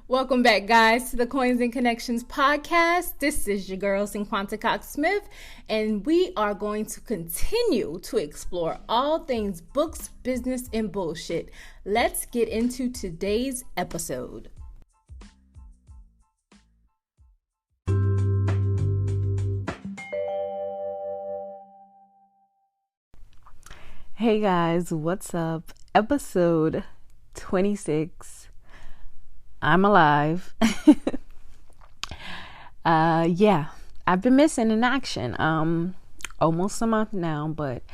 Welcome back, guys, to the Coins and Connections podcast. This is your girl, Cinquanta Cox-Smith, and we are going to continue to explore all things books, business, and bullshit. Let's get into today's episode. Hey guys, what's up? Episode 26. I'm alive. I've been missing in action almost a month now, but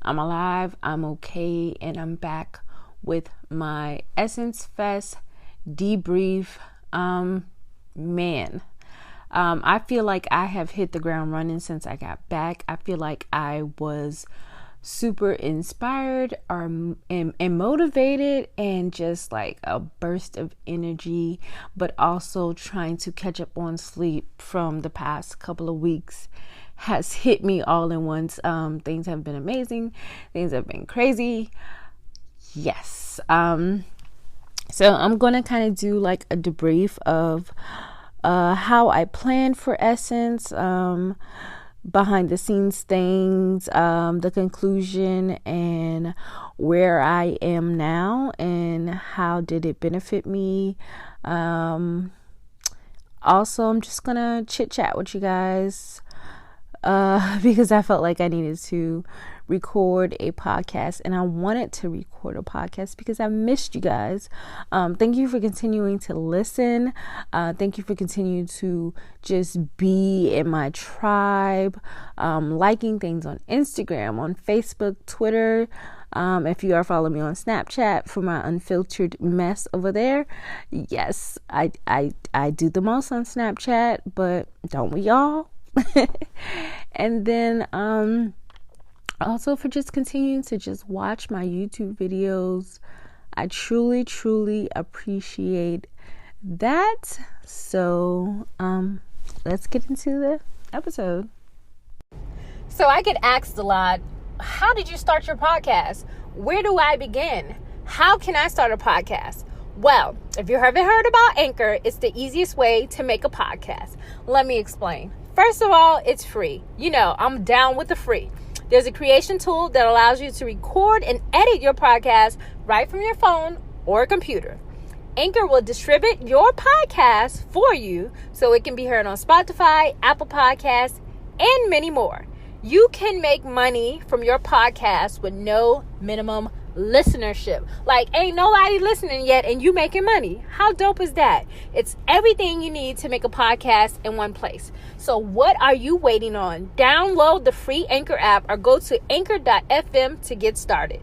I'm alive, I'm okay, and I'm back with my Essence Fest debrief. I feel like I have hit the ground running since I got back. I feel like I was super inspired and motivated and just like a burst of energy, but also trying to catch up on sleep from the past couple of weeks has hit me all at once. Things have been amazing. Things have been crazy. Yes. So I'm going to kind of do like a debrief of how I planned for Essence, behind the scenes things, the conclusion, and where I am now and how did it benefit me. Also, I'm just gonna chit chat with you guys because I felt like I needed to record a podcast, and I wanted to record a podcast because I missed you guys. Thank you for continuing to listen. Thank you for continuing to just be in my tribe, liking things on Instagram, on Facebook, Twitter. If you are following me on Snapchat for my unfiltered mess over there, yes, I do the most on Snapchat, but don't we all? And then also for just continuing to just watch my YouTube videos. I truly appreciate that. So let's get into the episode. So I get asked a lot, how did you start your podcast? Where do I begin? How can I start a podcast? Well, if you haven't heard about Anchor, it's the easiest way to make a podcast. Let me explain. First of all, it's free. You know, I'm down with the free. There's a creation tool that allows you to record and edit your podcast right from your phone or computer. Anchor will distribute your podcast for you so it can be heard on Spotify, Apple Podcasts, and many more. You can make money from your podcast with no minimum listenership. Like, ain't nobody listening yet and you making money. How dope is that? It's everything you need to make a podcast in one place. So what are you waiting on? Download the free Anchor app or go to anchor.fm to get started.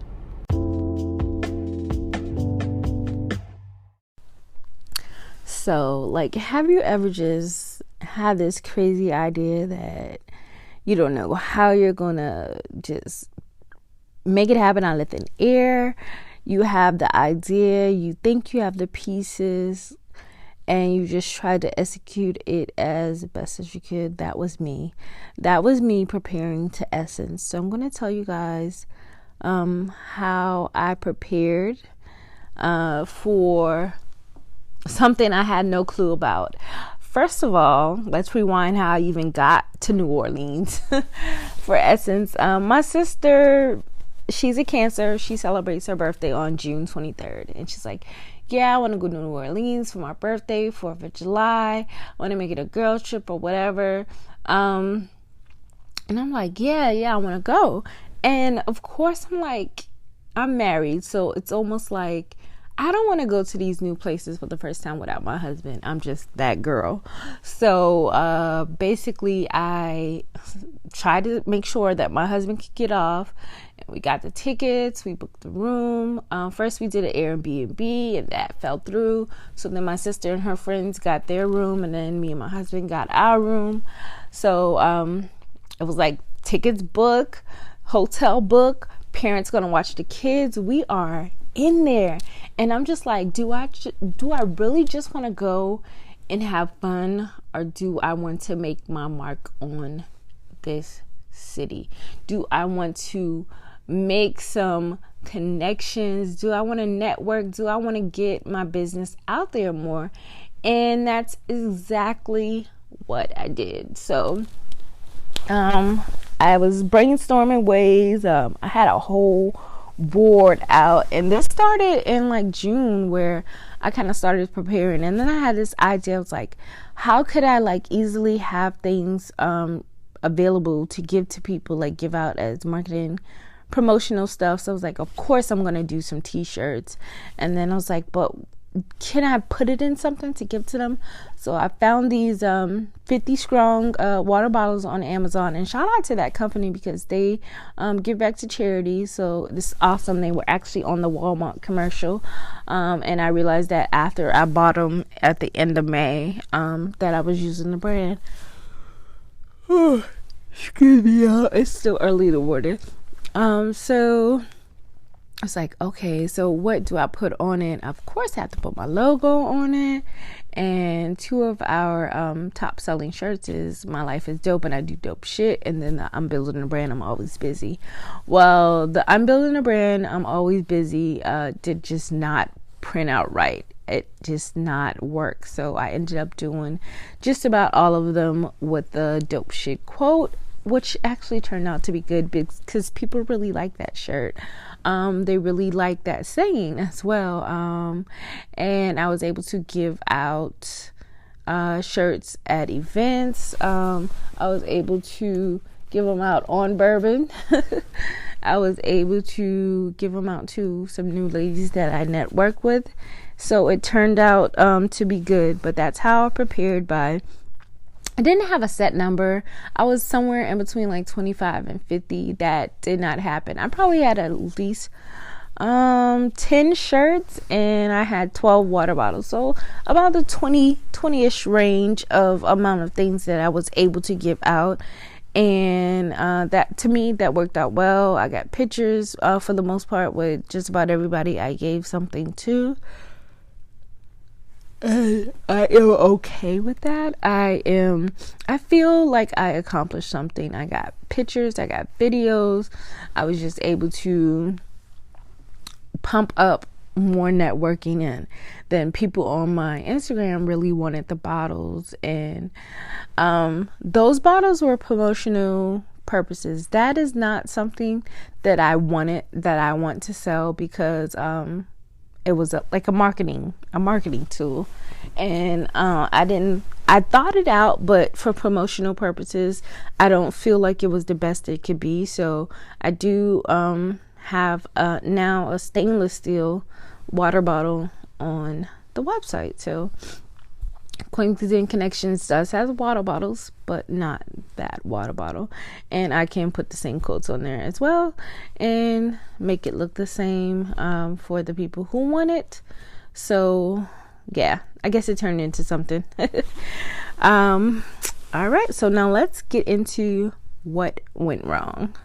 So, like, have you ever just had this crazy idea that you don't know how you're gonna just make it happen out of thin air? You have the idea, you think you have the pieces, and you just try to execute it as best as you could. That was me. That was me preparing to Essence. So I'm going to tell you guys how I prepared for something I had no clue about. First of all, let's rewind how I even got to New Orleans for Essence. My sister, she's a Cancer. She celebrates her birthday on June 23rd. And she's like, yeah, I want to go to New Orleans for my birthday, 4th of July. I want to make it a girl trip or whatever. And I'm like, yeah, I want to go. And of course, I'm like, I'm married. So it's almost like I don't want to go to these new places for the first time without my husband. I'm just that girl. So basically, I tried to make sure that my husband could get off. We got the tickets. We booked the room. First, we did an Airbnb, and that fell through. So then my sister and her friends got their room, and then me and my husband got our room. So it was like tickets book, hotel book, parents gonna watch the kids. We are in there, and I'm just like, do I really just want to go and have fun, or do I want to make my mark on this city? Do I want to make some connections? Do I want to network? Do I want to get my business out there more? And that's exactly what I did. So I was brainstorming ways. I had a whole board out, and this started in like June, where I kind of started preparing. And then I had this idea. I was like, how could I like easily have things available to give to people, like give out as marketing promotional stuff? So I was like, of course I'm gonna do some t-shirts. And then I was like, but can I put it in something to give to them? So I found these 50 strong water bottles on Amazon, and shout out to that company because they give back to charity. So this is awesome. They were actually on the Walmart commercial, and I realized that after I bought them at the end of May, that I was using the brand. Excuse me, y'all. It's still early in the morning. So I was like, okay, so what do I put on it? Of course, I have to put my logo on it. And 2 of our top selling shirts is "My Life is Dope and I Do Dope Shit," and then the "I'm Building a Brand, I'm Always Busy." Well, the "I'm Building a Brand, I'm Always Busy" did just not print out right. It just not work. So I ended up doing just about all of them with the "dope shit" quote, which actually turned out to be good because people really like that shirt. They really like that saying as well. And I was able to give out shirts at events. I was able to give them out on Bourbon. I was able to give them out to some new ladies that I network with. So it turned out to be good. But that's how I prepared by... I didn't have a set number. I was somewhere in between like 25 and 50. That did not happen. I probably had at least 10 shirts, and I had 12 water bottles. So about the 20-ish range of amount of things that I was able to give out. And that, to me, that worked out well. I got pictures for the most part with just about everybody I gave something to. I am okay with that. I feel like I accomplished something. I got pictures, I got videos. I was just able to pump up more networking in. Then people on my Instagram really wanted the bottles, and those bottles were promotional purposes. That is not something that I want to sell, because it was like a marketing tool. And I thought it out, but for promotional purposes, I don't feel like it was the best it could be. So I do have now a stainless steel water bottle on the website. So Acquaintances and Connections does have water bottles, but not that water bottle. And I can put the same quotes on there as well and make it look the same for the people who want it. So yeah, I guess it turned into something. All right, so now let's get into what went wrong.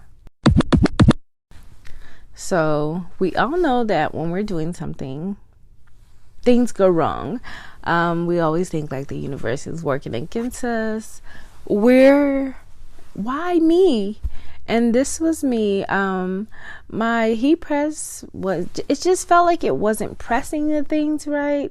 So we all know that when we're doing something, things go wrong. We always think like the universe is working against us. Why me? And this was me. My heat press it just felt like it wasn't pressing the things right.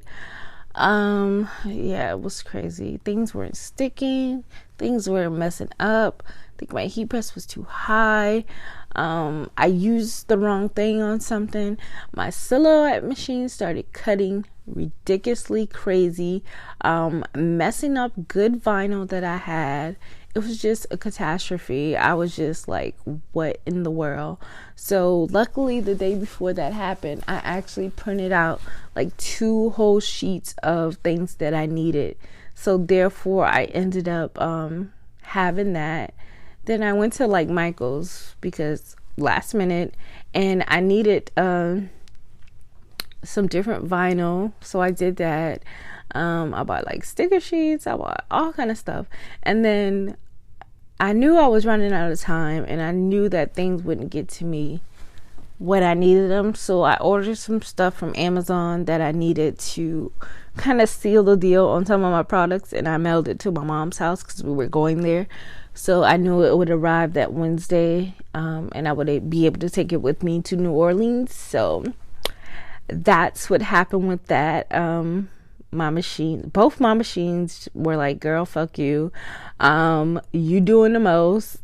Yeah, it was crazy. Things weren't sticking. Things were messing up. I think my heat press was too high. I used the wrong thing on something. My silhouette machine started cutting ridiculously crazy, messing up good vinyl that I had. It was just a catastrophe. I was just like, what in the world? So luckily the day before that happened, I actually printed out like 2 whole sheets of things that I needed. So therefore I ended up having that. Then I went to like Michael's because last minute, and I needed some different vinyl. So I did that. I bought like sticker sheets. I bought all kind of stuff. And then I knew I was running out of time, and I knew that things wouldn't get to me when I needed them. So I ordered some stuff from Amazon that I needed to kind of seal the deal on some of my products, and I mailed it to my mom's house because we were going there. So I knew it would arrive that Wednesday, and I would be able to take it with me to New Orleans. So that's what happened with that. my machine, both my machines were like, girl, fuck you. You doing the most.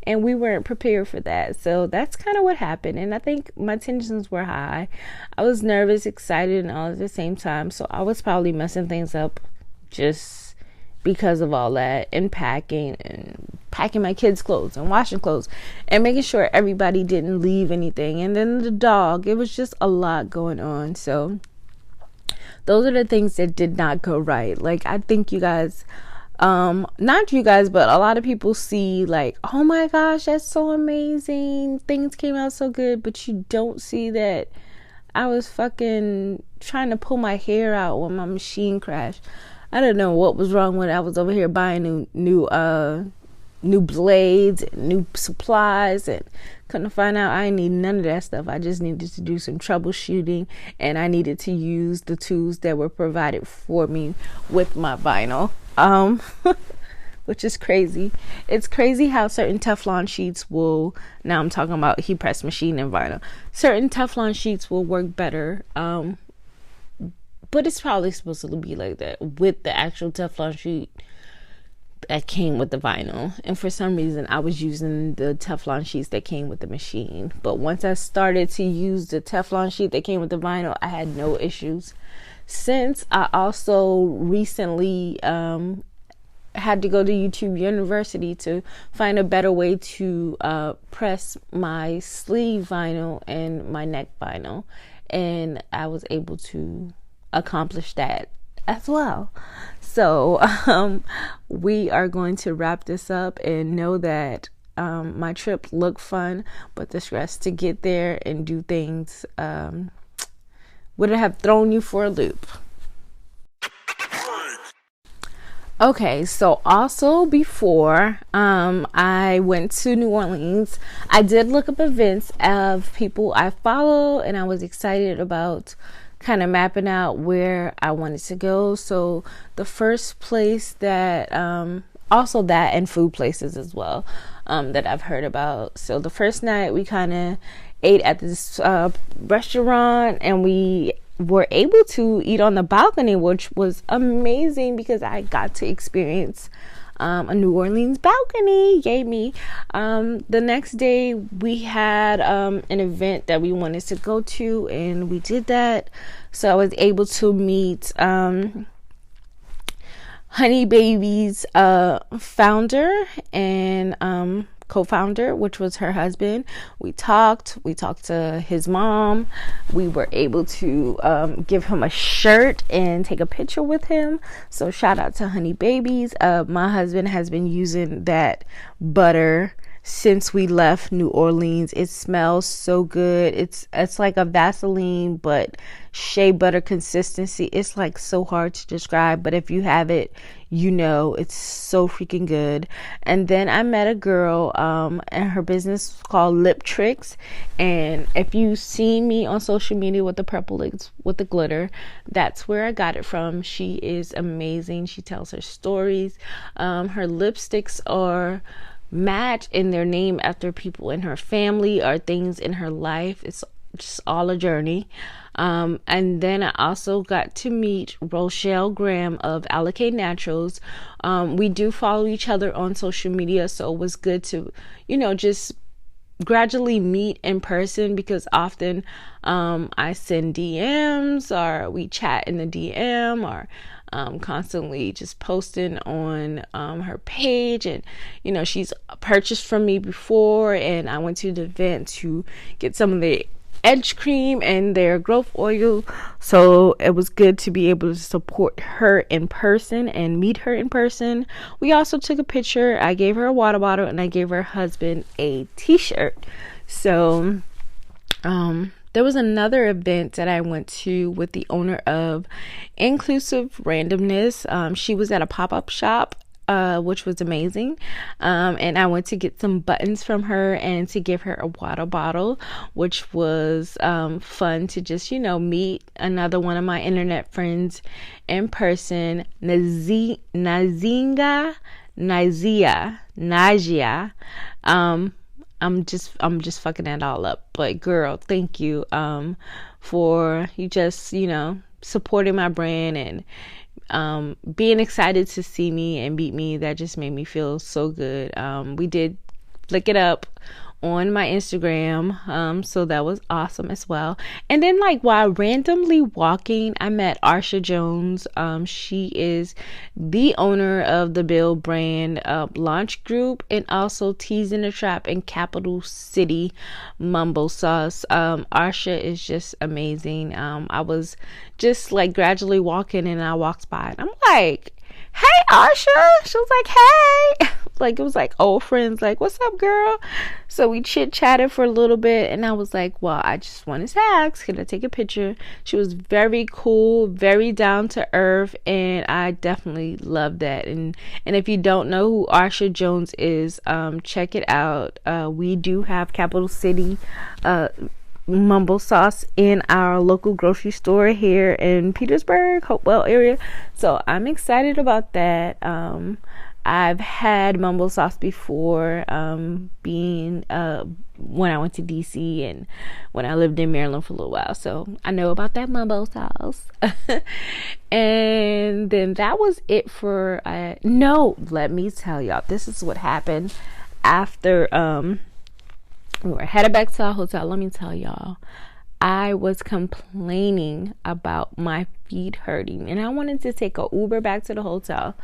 And we weren't prepared for that. So that's kind of what happened. And I think my tensions were high. I was nervous, excited, and all at the same time. So I was probably messing things up just because of all that, and packing my kids' clothes and washing clothes and making sure everybody didn't leave anything. And then the dog, it was just a lot going on. So those are the things that did not go right. Like, I think you guys, not you guys, but a lot of people see like, oh my gosh, that's so amazing, things came out so good, but you don't see that I was fucking trying to pull my hair out when my machine crashed. I don't know what was wrong with it. I was over here buying new blades, new supplies, and couldn't find out I didn't need none of that stuff. I just needed to do some troubleshooting, and I needed to use the tools that were provided for me with my vinyl. Which is crazy. It's crazy how certain Teflon sheets will, now I'm talking about heat press machine and vinyl, certain Teflon sheets will work better. But it's probably supposed to be like that with the actual Teflon sheet that came with the vinyl. And for some reason, I was using the Teflon sheets that came with the machine. But once I started to use the Teflon sheet that came with the vinyl, I had no issues. Since I also recently had to go to YouTube University to find a better way to press my sleeve vinyl and my neck vinyl. And I was able to accomplish that as well. So we are going to wrap this up and know that my trip looked fun, but the stress to get there and do things would have thrown you for a loop. Okay, so also before I went to New Orleans, I did look up events of people I follow, and I was excited about kind of mapping out where I wanted to go. So the first place that also that, and food places as well, that I've heard about. So the first night we kind of ate at this restaurant, and we were able to eat on the balcony, which was amazing because I got to experience a New Orleans balcony. Yay me. The next day we had an event that we wanted to go to, and we did that. So I was able to meet Honey Baby's founder and co-founder, which was her husband. We talked to his mom. We were able to give him a shirt and take a picture with him. So shout out to Honey Babies. My husband has been using that butter since we left New Orleans. It smells so good. It's like a Vaseline but shea butter consistency. It's like so hard to describe, but if you have it, you know it's so freaking good. And then I met a girl and her business is called Lip Tricks, and if you've seen me on social media with the purple lips with the glitter, that's where I got it from. She is amazing. She tells her stories. Her lipsticks are match in their name after people in her family or things in her life. It's just all a journey. And then I also got to meet Rochelle Graham of Allocate Naturals. We do follow each other on social media, so it was good to, just gradually meet in person, because often I send DMs or we chat in the DM, or constantly just posting on her page. And she's purchased from me before, and I went to the event to get some of the edge cream and their growth oil, so it was good to be able to support her in person and meet her in person. We also took a picture. I gave her a water bottle, and I gave her husband a t-shirt. So there was another event that I went to with the owner of Inclusive Randomness. She was at a pop-up shop, which was amazing. And I went to get some buttons from her and to give her a water bottle, which was fun to just, meet another one of my internet friends in person. Najia. I'm just fucking it all up, but girl, thank you for you just supporting my brand and being excited to see me and meet me. That just made me feel so good. We did flick it up on my Instagram, so that was awesome as well. And then, like, while randomly walking, I met Arsha Jones. She is the owner of the Bill brand launch group, and also Teas in the Trap and Capital City Mumble Sauce. Arsha is just amazing. I was just like gradually walking, and I walked by, and I'm like, "Hey, Arsha." She was like, "Hey." Like, it was like old friends, like, "What's up, girl?" So we chit chatted for a little bit, and I was like, "Well, I just wanted to ask, can I take a picture?" She was very cool, very down to earth, and I definitely love that. And if you don't know who Arsha Jones is, check it out. We do have Capital City mumble sauce in our local grocery store here in Petersburg, Hopewell area. So I'm excited about that. I've had mumble sauce before, being when I went to DC and when I lived in Maryland for a little while. So I know about that mumble sauce. And then that was it for no, let me tell y'all, this is what happened after we were headed back to our hotel. Let me tell y'all, I was complaining about my feet hurting, and I wanted to take a Uber back to the hotel.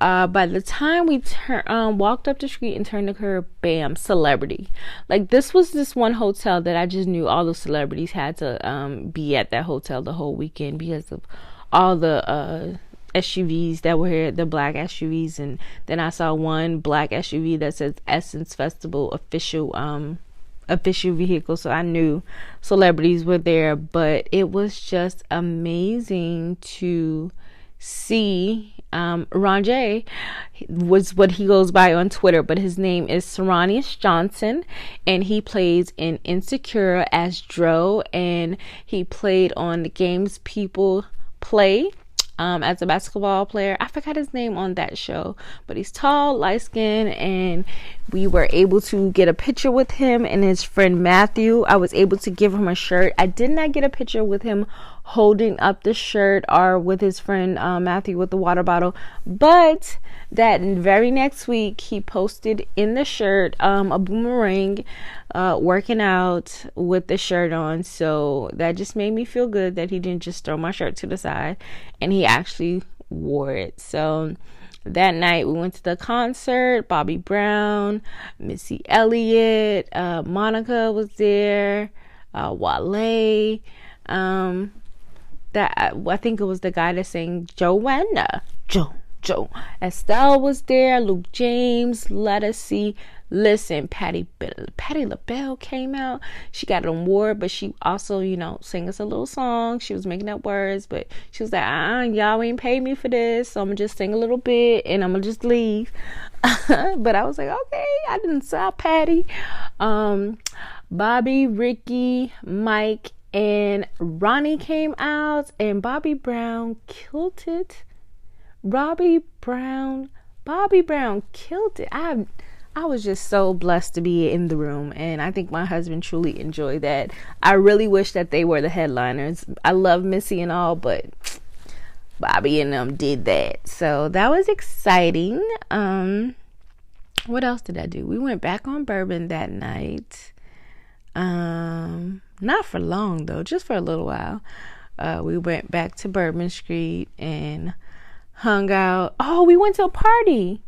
By the time we walked up the street and turned the curb, bam, celebrity. Like, this was this one hotel that I just knew all the celebrities had to be at that hotel the whole weekend because of all the SUVs that were here, the black SUVs. And then I saw one black SUV that says Essence Festival official vehicle, so I knew celebrities were there. But it was just amazing to see Ron J was what he goes by on Twitter, but his name is Serranius Johnson, and he plays in Insecure as Dro, and he played on the Games People Play as a basketball player. I forgot his name on that show, but he's tall, light-skinned, and we were able to get a picture with him and his friend Matthew. I was able to give him a shirt. I did not get a picture with him holding up the shirt or with his friend Matthew with the water bottle, but that very next week he posted in the shirt a boomerang working out with the shirt on. So that just made me feel good that he didn't just throw my shirt to the side and he actually wore it. So that night we went to the concert. Bobby Brown, Missy Elliott, Monica was there, Wale, that I think it was the guy that sang Joanna. Joe. Estelle was there. Luke James. Let us see. Listen, Patti LaBelle came out. She got an award, but she also, sang us a little song. She was making up words, but she was like, y'all ain't paid me for this, so I'm gonna just sing a little bit and I'm gonna just leave. But I was like, okay, I didn't saw Patti. Bobby, Ricky, Mike, and Ronnie came out, and Bobby Brown killed it. Bobby Brown killed it. I was just so blessed to be in the room, and I think my husband truly enjoyed that. I really wish that they were the headliners. I love Missy and all, but Bobby and them did that. So that was exciting. What else did I do? We went back on Bourbon that night. Not for long though, just for a little while. We went back to Bourbon Street and hung out. Oh, we went to a party.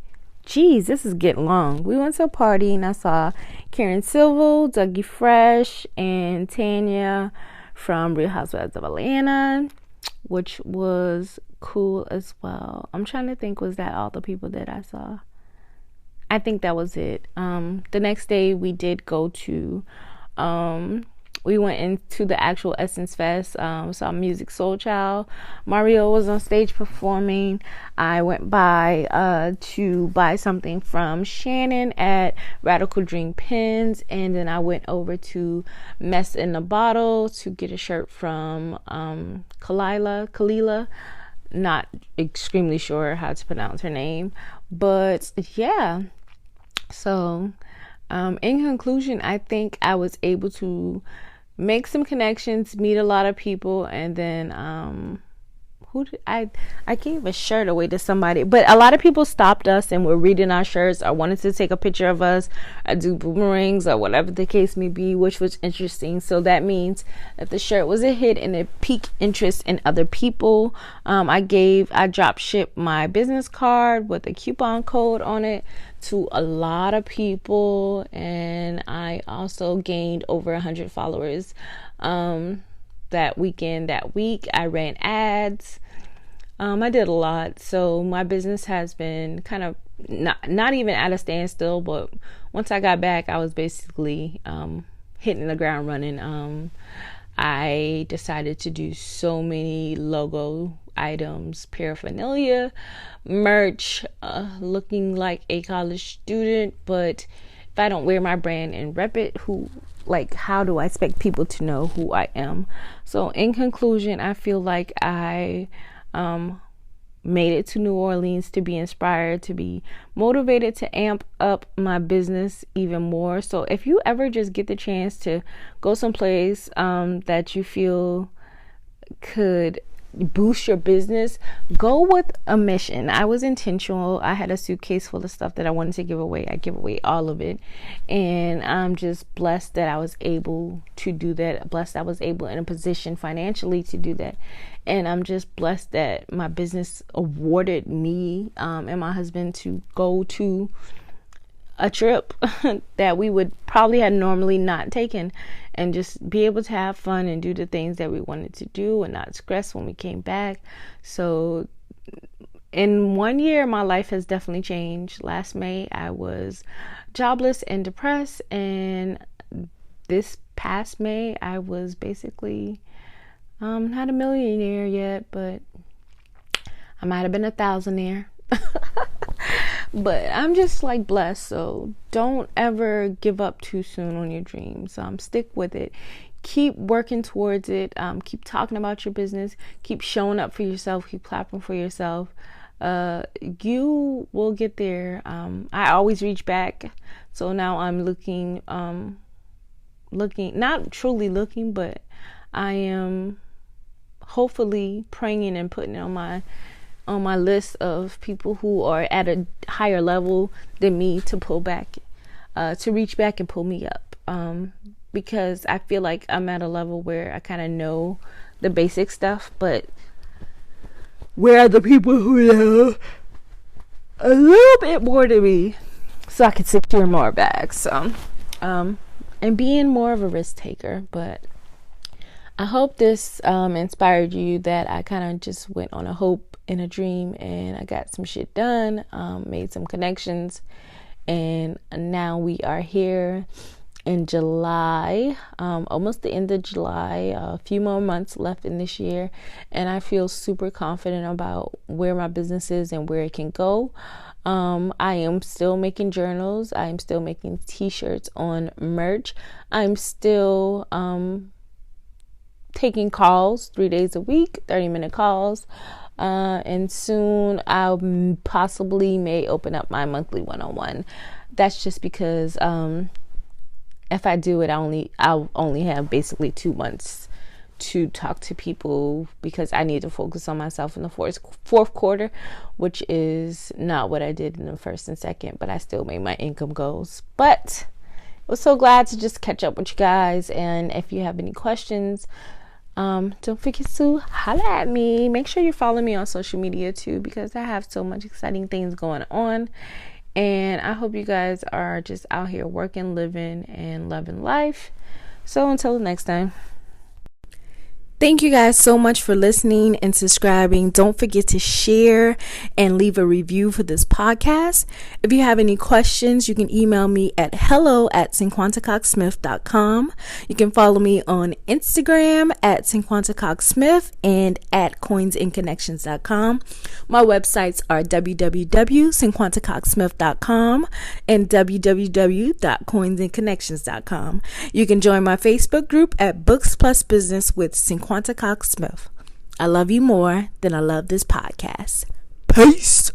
Jeez, this is getting long. We went to a party and I saw Karen Civil, Dougie Fresh, and Tanya from Real Housewives of Atlanta, which was cool as well. I'm trying to think, was that all the people that I saw? I think that was it. The next day we did go to we went into the actual Essence Fest, saw Music Soul Child. Mario was on stage performing. I went by to buy something from Shannon at Radical Dream Pins, and then I went over to Mess in the Bottle to get a shirt from Kalila. Not extremely sure how to pronounce her name, but yeah. So in conclusion, I think I was able to make some connections, meet a lot of people, and then who did I gave a shirt away to somebody, but a lot of people stopped us and were reading our shirts or wanted to take a picture of us or do boomerangs or whatever the case may be, which was interesting. So that means that the shirt was a hit and it piqued interest in other people. I drop shipped my business card with a coupon code on it to a lot of people, and I also gained over 100 followers that week. I ran ads. I did a lot. So my business has been kind of not even at a standstill, but once I got back, I was basically hitting the ground running. I decided to do so many logo items, paraphernalia, merch, looking like a college student, but if I don't wear my brand and rep it, how do I expect people to know who I am? So in conclusion, I feel like I made it to New Orleans to be inspired, to be motivated, to amp up my business even more. So if you ever just get the chance to go someplace that you feel could boost your business, go with a mission. I was intentional. I had a suitcase full of stuff that I wanted to give away. I give away all of it, and I'm just blessed that I was able to do that. Blessed I was able in a position financially to do that, and I'm just blessed that my business awarded me and my husband to go to a trip that we would probably have normally not taken, and just be able to have fun and do the things that we wanted to do and not stress when we came back. So in 1 year, my life has definitely changed. Last May, I was jobless and depressed, and this past May, I was basically not a millionaire yet, but I might have been a thousandaire. But I'm just blessed. So don't ever give up too soon on your dreams. Stick with it. Keep working towards it. Keep talking about your business. Keep showing up for yourself. Keep clapping for yourself. You will get there. I always reach back. So now I'm looking, not truly looking, but I am hopefully praying and putting it on my list of people who are at a higher level than me to pull back, to reach back and pull me up. Because I feel like I'm at a level where I kind of know the basic stuff, but where are the people who know a little bit more than me, so I can secure more bags. And being more of a risk taker. But I hope this inspired you, that I kind of just went on a hope and a dream, and I got some shit done, made some connections, and now we are here in July, almost the end of July, a few more months left in this year, and I feel super confident about where my business is and where it can go. I am still making journals. I am still making t-shirts on merch. I'm still taking calls 3 days a week, 30-minute calls. And soon I'll possibly may open up my monthly one-on-one. That's just because if I do it, I'll only have basically 2 months to talk to people, because I need to focus on myself in the fourth quarter, which is not what I did in the first and second, but I still made my income goals. But I was so glad to just catch up with you guys, and if you have any questions, don't forget to holla at me. Make sure you follow me on social media too, because I have so much exciting things going on. And I hope you guys are just out here working, living, and loving life. So until the next time. Thank you guys so much for listening and subscribing. Don't forget to share and leave a review for this podcast. If you have any questions, you can email me at hello@cinquantacoxsmith.com. You can follow me on Instagram at cinquantacoxsmith and at coinsandconnections.com. My websites are www.cinquantacoxsmith.com and www.coinsandconnections.com. You can join my Facebook group at Books Plus Business with Cinquanta Cox-Smith. I love you more than I love this podcast. Peace.